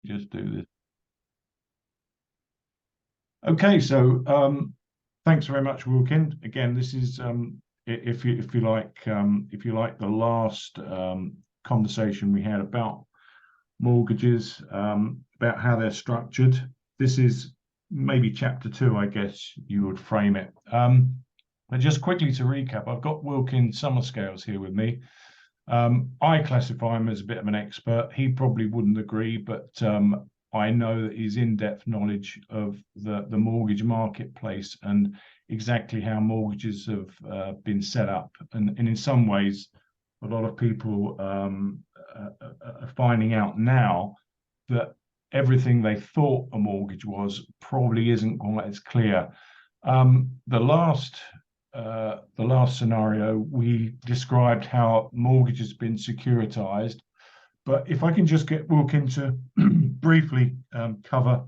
just do this. Okay, so thanks very much, Wilkin. Again, this is if you like the last conversation we had about mortgages, about how they're structured. This is maybe chapter 2, I guess you would frame it. But just quickly to recap, I've got Wilkin Summerscales here with me. I classify him as a bit of an expert. He probably wouldn't agree, but I know that his in-depth knowledge of the mortgage marketplace and exactly how mortgages have been set up. And in some ways, a lot of people are finding out now that everything they thought a mortgage was probably isn't quite as clear. The last scenario, we described how mortgage has been securitized. But if I can just get Wilkin to briefly cover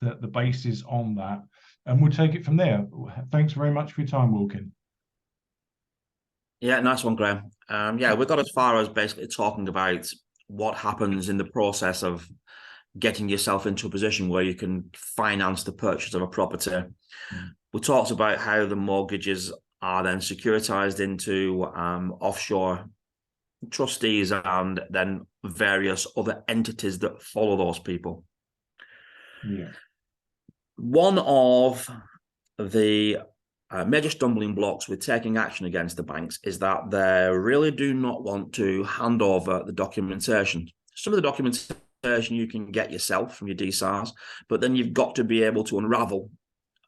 the basis on that, and we'll take it from there. Thanks very much for your time, Wilkin. Yeah, nice one, Graham. Yeah, we got as far as basically talking about what happens in the process of getting yourself into a position where you can finance the purchase of a property. We talked about how the mortgages are then securitized into offshore trustees and then various other entities that follow those people. Yeah. One of the major stumbling blocks with taking action against the banks is that they really do not want to hand over the documentation. Some of the documentation you can get yourself from your DSARs, but then you've got to be able to unravel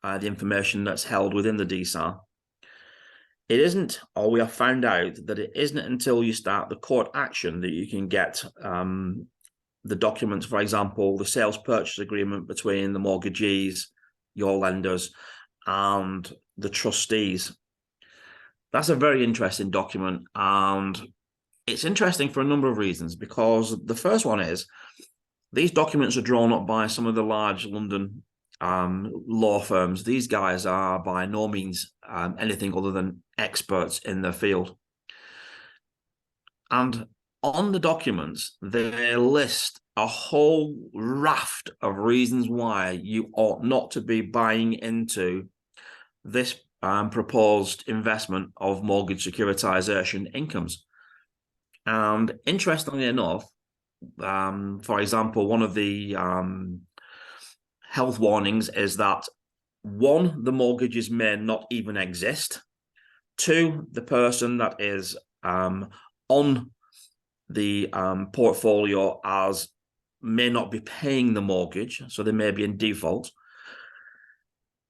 the information that's held within the DSAR. It isn't, or we have found out that it isn't until you start the court action that you can get the documents, for example, the sales purchase agreement between the mortgagees, your lenders, and the trustees. That's a very interesting document, and it's interesting for a number of reasons, because the first one is these documents are drawn up by some of the large London law firms. These guys are by no means anything other than experts in their field. And on the documents, they list a whole raft of reasons why you ought not to be buying into this proposed investment of mortgage securitization incomes. And interestingly enough, for example, one of the health warnings is that 1, the mortgages may not even exist. 2, the person that is on the portfolio as may not be paying the mortgage, so they may be in default.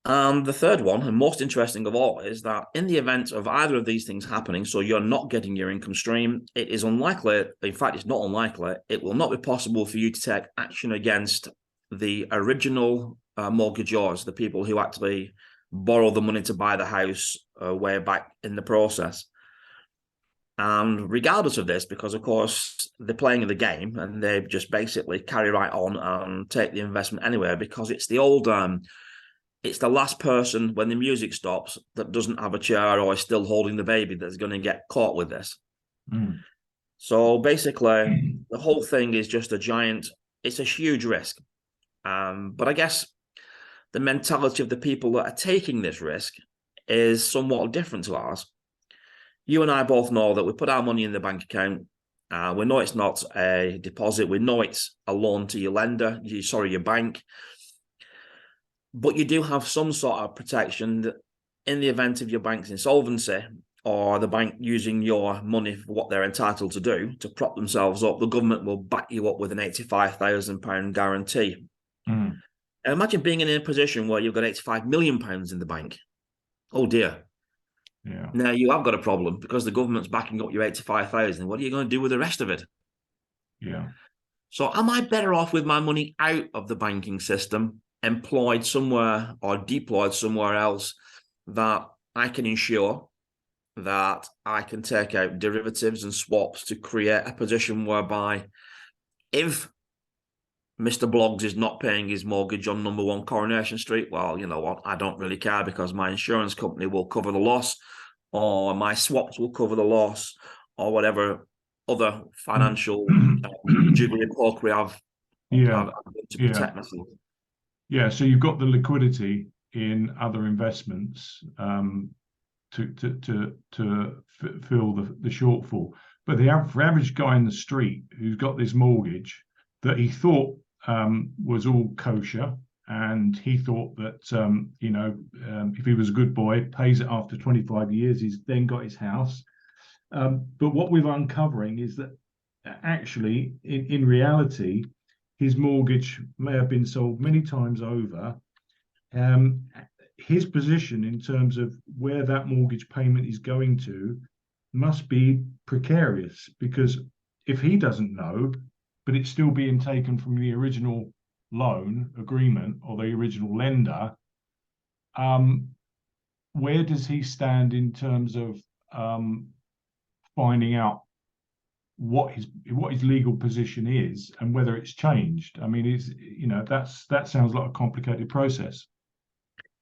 And the third one, and most interesting of all, is that in the event of either of these things happening, so you're not getting your income stream, it is unlikely, in fact, it's not unlikely, it will not be possible for you to take action against the original mortgagors, the people who actually borrow the money to buy the house way back in the process. And regardless of this, because of course they're playing the game and they just basically carry right on and take the investment anyway, because it's the old, it's the last person when the music stops that doesn't have a chair or is still holding the baby that's going to get caught with this. So basically the whole thing is just a giant, it's a huge risk. But I guess the mentality of the people that are taking this risk is somewhat different to ours. You and I both know that we put our money in the bank account. We know it's not a deposit. We know it's a loan to your lender, your bank. But you do have some sort of protection that in the event of your bank's insolvency or the bank using your money for what they're entitled to do to prop themselves up, the government will back you up with an £85,000 guarantee. And imagine being in a position where you've got £85 million in the bank. Oh dear. Yeah. Now you have got a problem because the government's backing up your 85,000. What are you going to do with the rest of it? Yeah. So am I better off with my money out of the banking system, employed somewhere or deployed somewhere else that I can ensure that I can take out derivatives and swaps to create a position whereby if Mr. Bloggs is not paying his mortgage on number 1 Coronation Street, well, you know what? I don't really care because my insurance company will cover the loss, or my swaps will cover the loss, or whatever other financial jiggery poke we have Yeah. To Yeah. protect myself. Yeah. So you've got the liquidity in other investments to fill the shortfall. But the average guy in the street who's got this mortgage that he thought was all kosher, and he thought that if he was a good boy, pays it after 25 years, he's then got his house. But what we're uncovering is that actually, in reality, his mortgage may have been sold many times over. Um, his position in terms of where that mortgage payment is going to must be precarious, because if he doesn't know, but it's still being taken from the original loan agreement or the original lender, um, where does he stand in terms of finding out what his legal position is and whether it's changed? I mean, that sounds like a complicated process.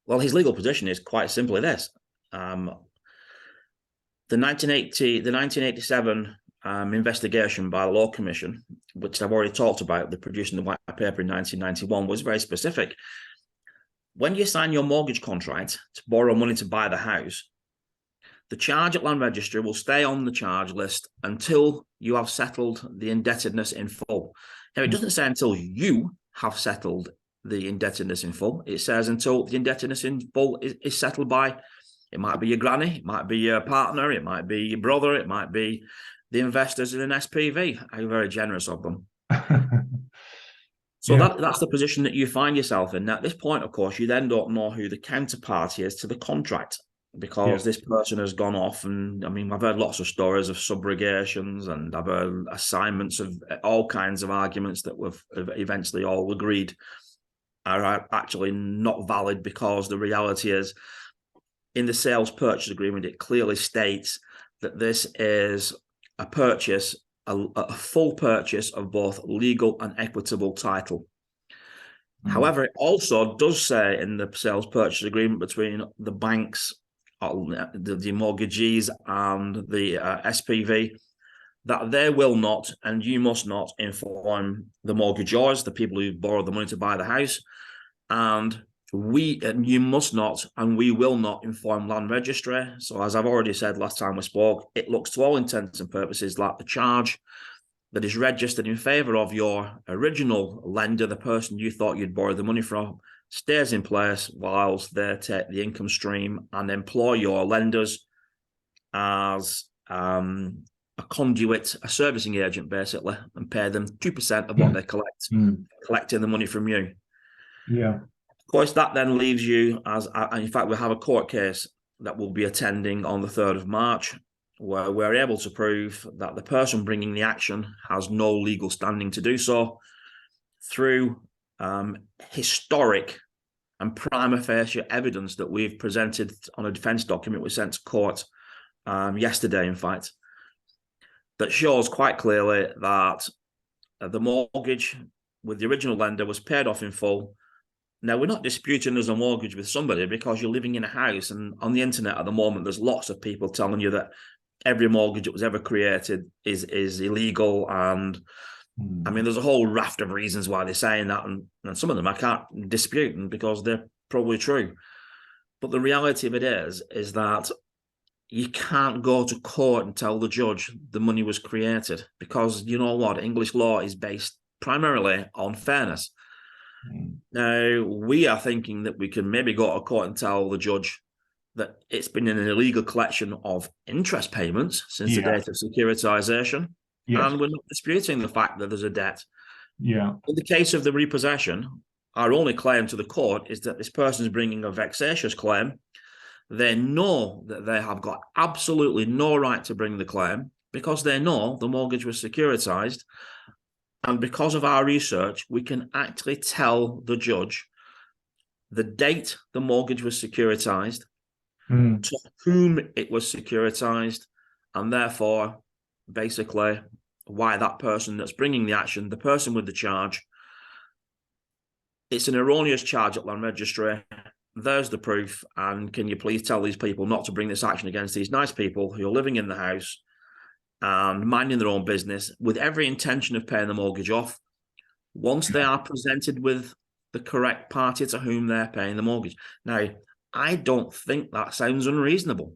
Well, his legal position is quite simply this. The 1987 investigation by the Law Commission, which I've already talked about, the producing the white paper in 1991, was very specific. When you sign your mortgage contract to borrow money to buy the house, the charge at Land Registry will stay on the charge list until you have settled the indebtedness in full. Now, it doesn't say until you have settled the indebtedness in full. It says until the indebtedness in full is settled by, it might be your granny, it might be your partner, it might be your brother, it might be the investors in an SPV. I'm very generous of them. So Yeah. that's the position that you find yourself in. Now, at this point, of course, you then don't know who the counterparty is to the contract, because this person has gone off. And I mean, I've heard lots of stories of subrogations, and I've heard assignments of all kinds of arguments that we've eventually all agreed are actually not valid, because the reality is, in the sales purchase agreement, it clearly states that this is a purchase, a full purchase of both legal and equitable title. However, it also does say in the sales purchase agreement between the banks, the mortgagees, and the SPV, that they will not, and you must not, inform the mortgagors, the people who borrowed the money to buy the house, and you must not, and we will not, inform Land Registry. So, as I've already said last time we spoke, it looks to all intents and purposes like the charge that is registered in favour of your original lender, the person you thought you'd borrow the money from, stays in place whilst they take the income stream and employ your lenders as a conduit, a servicing agent, basically, and pay them 2% of what they collect, collecting the money from you. Yeah. Of course, that then leaves you and in fact, we have a court case that we'll be attending on the 3rd of March, where we're able to prove that the person bringing the action has no legal standing to do so through historic and prima facie evidence that we've presented on a defence document we sent to court yesterday, in fact, that shows quite clearly that the mortgage with the original lender was paid off in full. Now, we're not disputing there's a mortgage with somebody, because you're living in a house, and on the internet at the moment, there's lots of people telling you that every mortgage that was ever created is illegal. And I mean, there's a whole raft of reasons why they're saying that, and some of them I can't dispute them because they're probably true. But the reality of it is that you can't go to court and tell the judge the money was created, because you know what? English law is based primarily on fairness. Now, we are thinking that we can maybe go to court and tell the judge that it's been an illegal collection of interest payments since the date of securitisation, and we're not disputing the fact that there's a debt. Yeah. In the case of the repossession, our only claim to the court is that this person is bringing a vexatious claim. They know that they have got absolutely no right to bring the claim, because they know the mortgage was securitised. And because of our research, we can actually tell the judge the date the mortgage was securitised, to whom it was securitised, and therefore, basically, why that person that's bringing the action, the person with the charge, it's an erroneous charge at Land Registry. There's the proof. And can you please tell these people not to bring this action against these nice people who are living in the house and minding their own business with every intention of paying the mortgage off, once they are presented with the correct party to whom they're paying the mortgage. Now, I don't think that sounds unreasonable.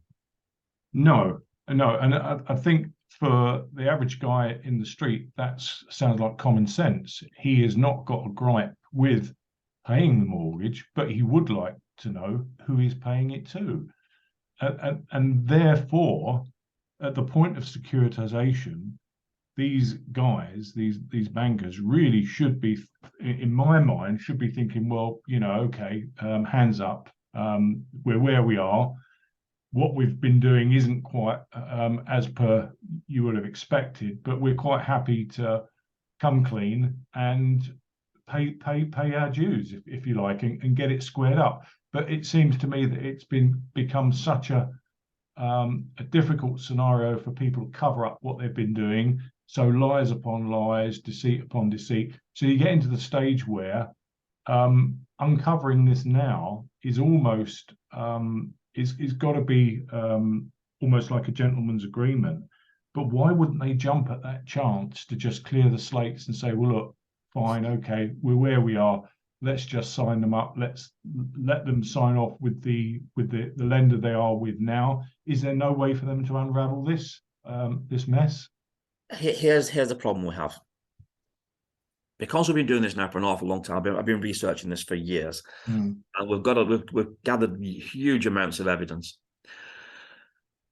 No, no, and I think for the average guy in the street, that sounds like common sense. He has not got a gripe with paying the mortgage, but he would like to know who he's paying it to. And therefore, at the point of securitization, these guys, these bankers really should be, in my mind, should be thinking, well, okay, hands up, we're where we are. What we've been doing isn't quite as per you would have expected, but we're quite happy to come clean and pay our dues, if you like, and get it squared up. But it seems to me that it's become such a difficult scenario for people to cover up what they've been doing. So lies upon lies, deceit upon deceit. So you get into the stage where uncovering this now is almost is got to be almost like a gentleman's agreement. But why wouldn't they jump at that chance to just clear the slates and say, well, look, fine, okay, we're where we are. Let's just sign them up. Let's let them sign off with the lender they are with now. Is there no way for them to unravel this this mess? Here's the problem we have. Because we've been doing this now for an awful long time, I've been researching this for years, and we've gathered huge amounts of evidence.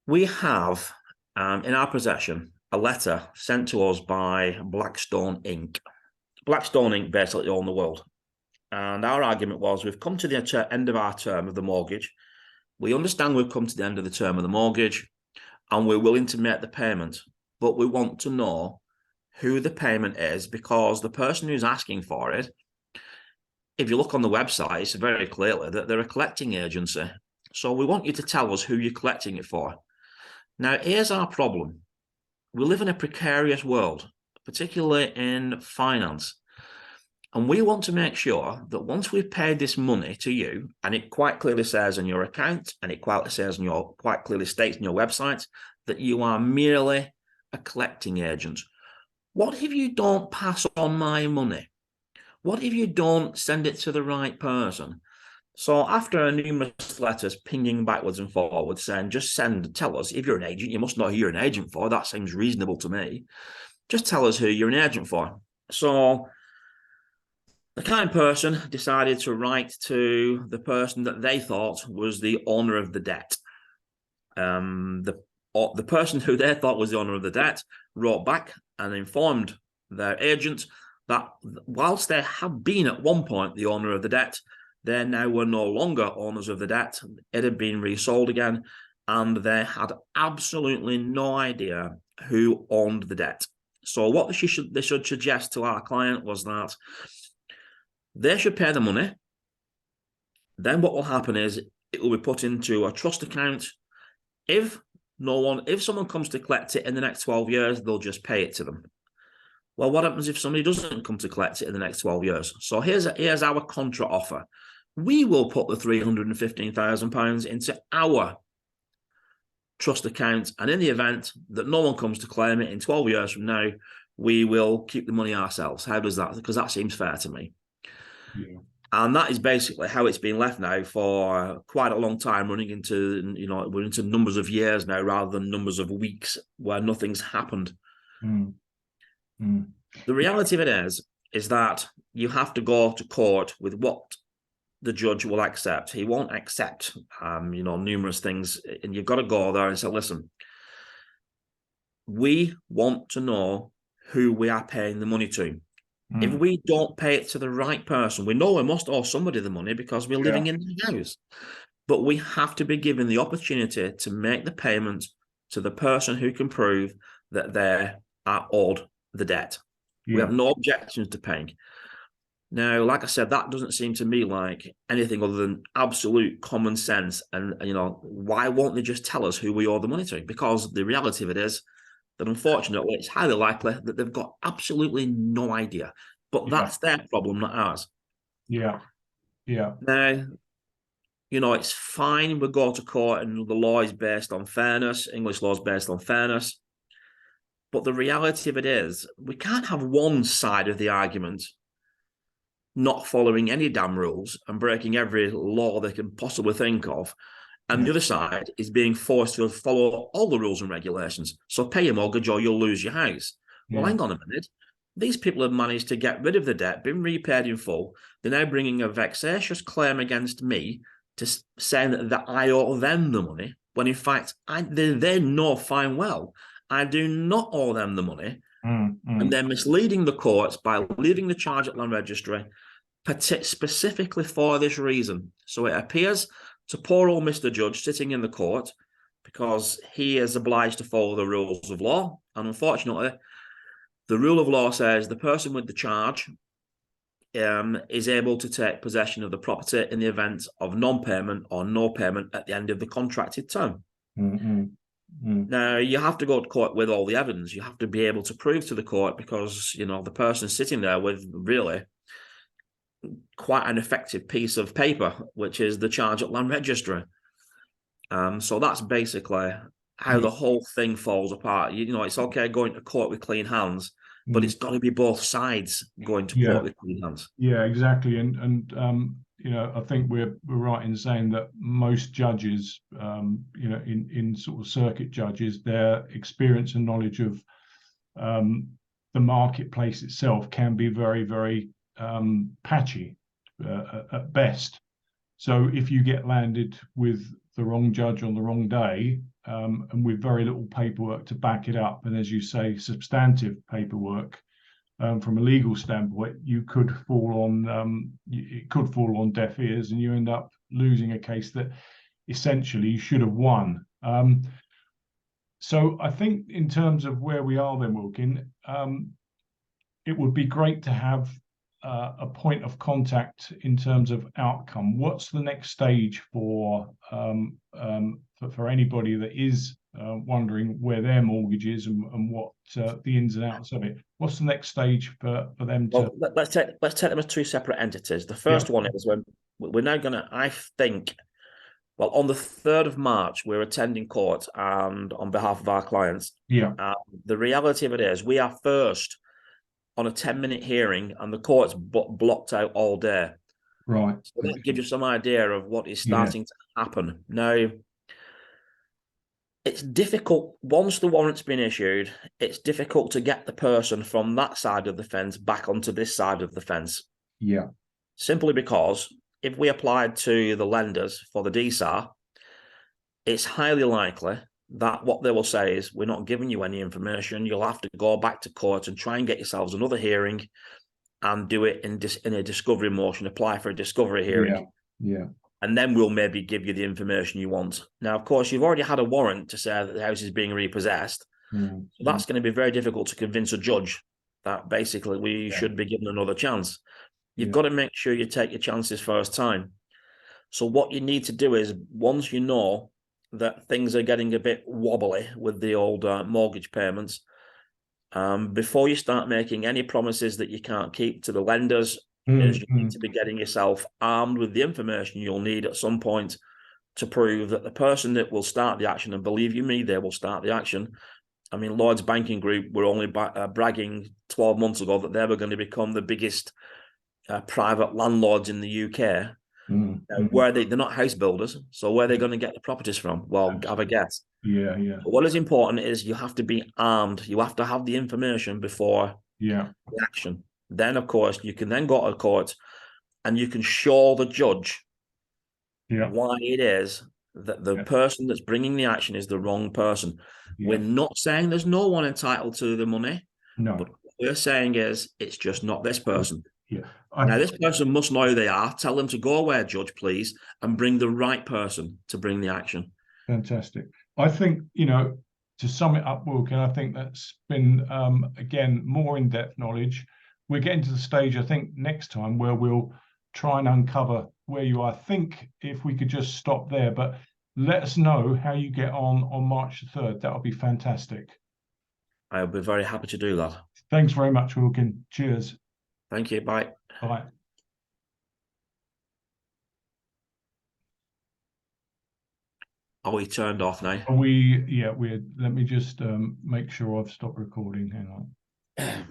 We have in our possession a letter sent to us by Blackstone Inc. Blackstone Inc. basically own the world. And our argument was, we've come to the end of our term of the mortgage. We understand we've come to the end of the term of the mortgage, and we're willing to make the payment. But we want to know who the payment is, because the person who's asking for it, if you look on the website, it's very clearly that they're a collecting agency. So we want you to tell us who you're collecting it for. Now, here's our problem. We live in a precarious world, particularly in finance. And we want to make sure that once we've paid this money to you, and it quite clearly says on your account, and it quite clearly states on your website, that you are merely a collecting agent. What if you don't pass on my money? What if you don't send it to the right person? So after numerous letters pinging backwards and forwards saying, just tell us, if you're an agent, you must know who you're an agent for. That seems reasonable to me. Just tell us who you're an agent for. So the kind person decided to write to the person that they thought was the owner of the debt. The person who they thought was the owner of the debt wrote back and informed their agent that whilst they had been at one point the owner of the debt, they now were no longer owners of the debt. It had been resold again, and they had absolutely no idea who owned the debt. So what they should suggest to our client was that they should pay the money. Then what will happen is it will be put into a trust account. If someone comes to collect it in the next 12 years, they'll just pay it to them. Well, what happens if somebody doesn't come to collect it in the next 12 years? So here's our contra offer. We will put the £315,000 into our trust account, and in the event that no one comes to claim it in 12 years from now, we will keep the money ourselves. How does that? Because that seems fair to me. Yeah. And that is basically how it's been left now for quite a long time, running into, we're into numbers of years now rather than numbers of weeks where nothing's happened. The reality of it is that you have to go to court with what the judge will accept. He won't accept, numerous things, and you've got to go there and say, listen, we want to know who we are paying the money to. If we don't pay it to the right person, we know we must owe somebody the money because we're living in the house. But we have to be given the opportunity to make the payment to the person who can prove that they are owed the debt. We have no objections to paying. Now, like I said, that doesn't seem to me like anything other than absolute common sense. And, why won't they just tell us who we owe the money to? Because the reality of it is that, unfortunately, it's highly likely that they've got absolutely no idea. But that's their problem, not ours. Yeah. Now, it's fine. We go to court and the law is based on fairness. English law is based on fairness. But the reality of it is we can't have one side of the argument not following any damn rules and breaking every law they can possibly think of. And the other side is being forced to follow all the rules and regulations. So pay your mortgage or you'll lose your house. Well, hang on a minute. These people have managed to get rid of the debt, been repaid in full. They're now bringing a vexatious claim against me to saying that I owe them the money, when in fact they know fine well I do not owe them the money. And they're misleading the courts by leaving the charge at land registry specifically for this reason. So it appears to poor old Mr. Judge sitting in the court because he is obliged to follow the rules of law. And unfortunately, the rule of law says the person with the charge is able to take possession of the property in the event of non-payment or no payment at the end of the contracted term. Now, you have to go to court with all the evidence. You have to be able to prove to the court, because, you know, the person sitting there with really quite an effective piece of paper, which is the charge at land registry. So that's basically how the whole thing falls apart. You know, it's okay going to court with clean hands, but it's got to be both sides going to court with clean hands. Yeah, exactly. And you know, I think we're right in saying that most judges, you know, in sort of circuit judges, their experience and knowledge of the marketplace itself can be very, very patchy at best. So if you get landed with the wrong judge on the wrong day, and with very little paperwork to back it up, and as you say, substantive paperwork, from a legal standpoint, you could fall on it could fall on deaf ears, and you end up losing a case that essentially you should have won. So I think in terms of where we are then, Wilkin, it would be great to have a point of contact in terms of outcome. What's the next stage for anybody that is wondering where their mortgage is and what the ins and outs of it? What's the next stage for them to? Well, let's take them as two separate entities. The first one is when we're now going to, I think, well, on the 3rd of March, we're attending court and on behalf of our clients. The reality of it is we are first on a 10-minute hearing and the court's blocked out all day. Right. So that gives you some idea of what is starting to happen. Now, it's difficult, once the warrant's been issued, it's difficult to get the person from that side of the fence back onto this side of the fence. Simply because if we applied to the lenders for the DSAR, it's highly likely that what they will say is, we're not giving you any information. You'll have to go back to court and try and get yourselves another hearing and do it in a discovery motion, apply for a discovery hearing. And then we'll maybe give you the information you want. Now, of course, you've already had a warrant to say that the house is being repossessed. So that's going to be very difficult to convince a judge that basically we should be given another chance. You've got to make sure you take your chances first time. So what you need to do is, once you know that things are getting a bit wobbly with the old mortgage payments, before you start making any promises that you can't keep to the lenders, is you need to be getting yourself armed with the information you'll need at some point to prove that the person that will start the action, and believe you me, they will start the action. I mean, Lloyds Banking Group were only bragging 12 months ago that they were going to become the biggest private landlords in the UK. Where they're not house builders, so where are they going to get the properties from? Well, have a guess. But what is important is you have to be armed. You have to have the information before the action. Then, of course, you can then go to court and you can show the judge why it is that the person that's bringing the action is the wrong person. We're not saying there's no one entitled to the money. But what we're saying is it's just not this person. Now, this person must know who they are. Tell them to go away, judge, please, and bring the right person to bring the action. Fantastic. I think, you know, to sum it up, Wilkin, I think that's been, again, more in-depth knowledge. We're getting to the stage, I think, next time where we'll try and uncover where you are. I think if we could just stop there, but let us know how you get on March the 3rd. That would be fantastic. I'll be very happy to do that. Thanks very much, Wilkin. Cheers. Thank you. Bye. Bye. Are we turned off now? We're let me just make sure I've stopped recording. Hang on.